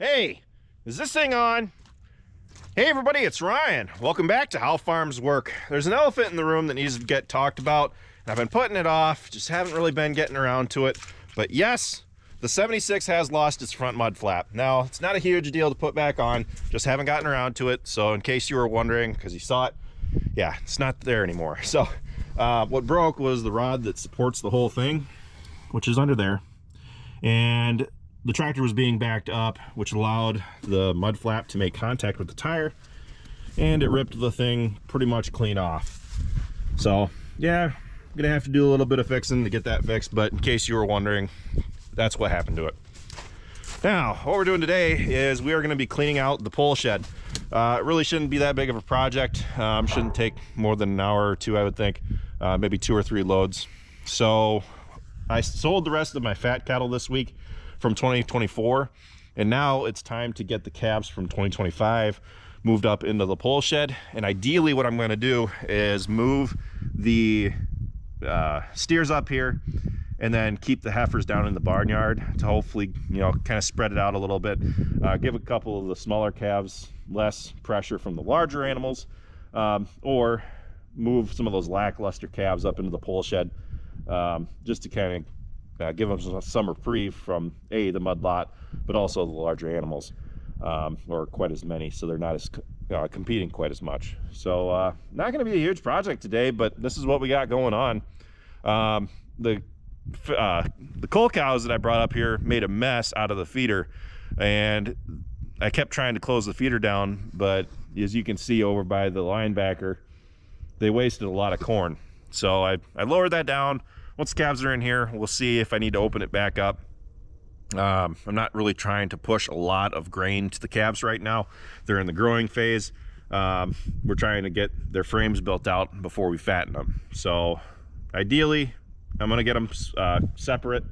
Hey, is this thing on? Hey everybody, it's Ryan. Welcome back to How Farms Work. There's an elephant in the room that needs to get talked about, and I've been putting it off, just haven't really been getting around to it. But yes, the 76 has lost its front mud flap. Now, it's not a huge deal to put back on, just haven't gotten around to it. So in case you were wondering, because you saw it, yeah, it's not there anymore. So what broke was the rod that supports the whole thing, which is under there. And the tractor was being backed up, which allowed the mud flap to make contact with the tire, and it ripped the thing pretty much clean off. So yeah, I'm gonna have to do a little bit of fixing to get that fixed, but in case you were wondering, that's what happened to it. Now, what we're doing today is we are gonna be cleaning out the pole shed. It really shouldn't be that big of a project. Shouldn't take more than an hour or two, I would think, maybe 2 or 3 loads. So I sold the rest of my fat cattle this week from 2024, and now it's time to get the calves from 2025 moved up into the pole shed. And ideally what I'm going to do is move the steers up here and then keep the heifers down in the barnyard to hopefully, you know, kind of spread it out a little bit, give a couple of the smaller calves less pressure from the larger animals, or move some of those lackluster calves up into the pole shed, just to kind of give them some reprieve from the mud lot, but also the larger animals, or quite as many, so they're not as competing quite as much. So not going to be a huge project today, but this is what we got going on. The cull cows that I brought up here made a mess out of the feeder, and I kept trying to close the feeder down, but as you can see over by the linebacker, they wasted a lot of corn. So I lowered that down. Once the calves are in here, we'll see if I need to open it back up. I'm not really trying to push a lot of grain to the calves right now. They're in the growing phase. We're trying to get their frames built out before we fatten them. So ideally, I'm gonna get them separate,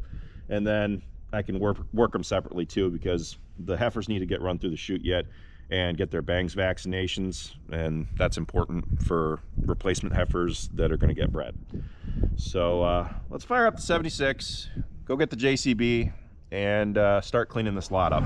and then I can work them separately too, because the heifers need to get run through the chute yet and get their bangs vaccinations, and that's important for replacement heifers that are gonna get bred. So let's fire up the 76, go get the JCB, and start cleaning this lot up.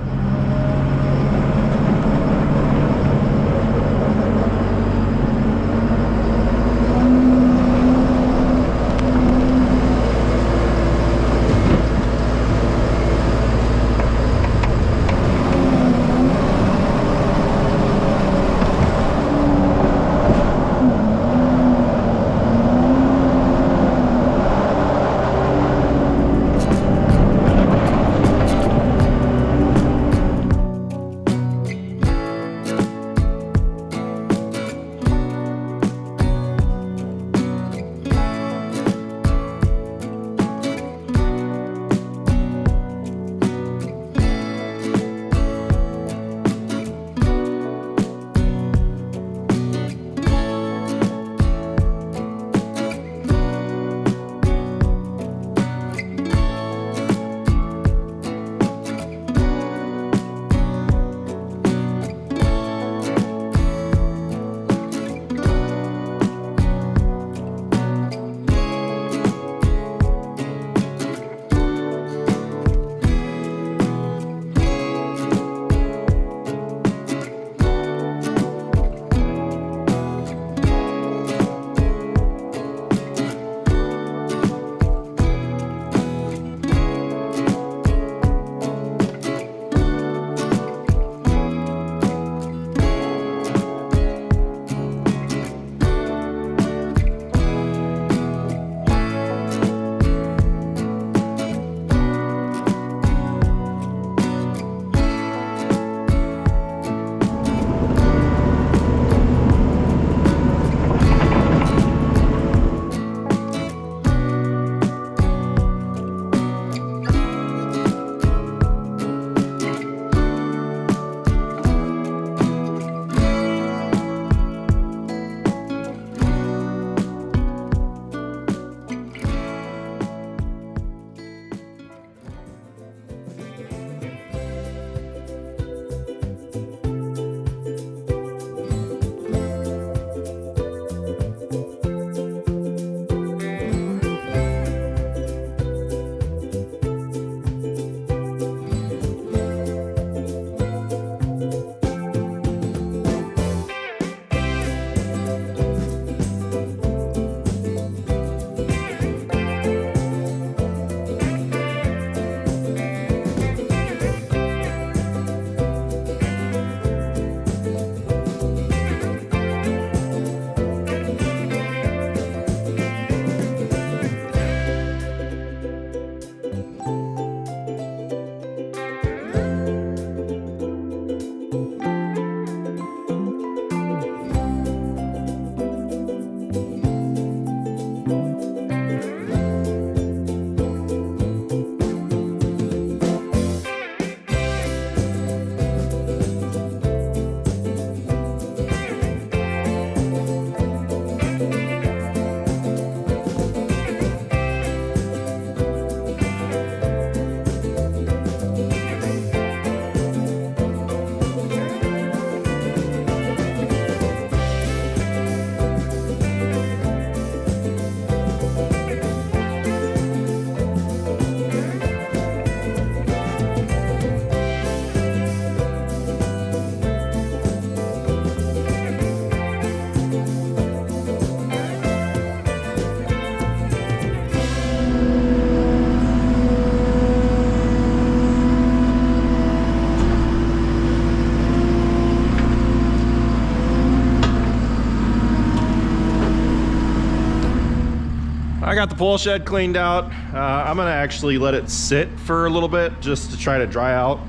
I got the pole shed cleaned out. I'm gonna actually let it sit for a little bit just to try to dry out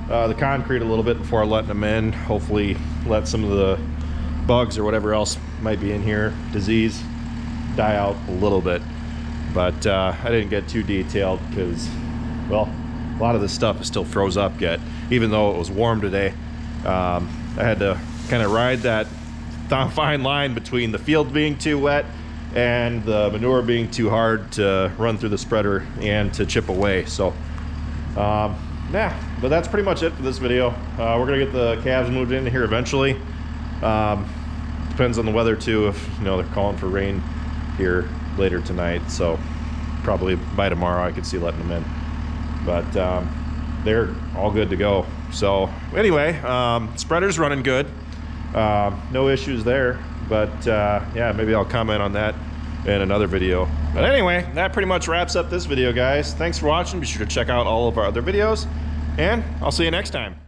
the concrete a little bit before letting them in. Hopefully let some of the bugs or whatever else might be in here, disease, die out a little bit. But I didn't get too detailed because, well, a lot of this stuff is still froze up yet, even though it was warm today. I had to kind of ride that fine line between the field being too wet and the manure being too hard to run through the spreader and to chip away. So yeah, but that's pretty much it for this video. We're gonna get the calves moved in here eventually. Depends on the weather too, if you know they're calling for rain here later tonight, so probably by tomorrow I could see letting them in. But they're all good to go. So anyway, spreader's running good. No issues there, but yeah, maybe I'll comment on that in another video. But anyway, that pretty much wraps up this video, guys. Thanks for watching. Be sure to check out all of our other videos, and I'll see you next time.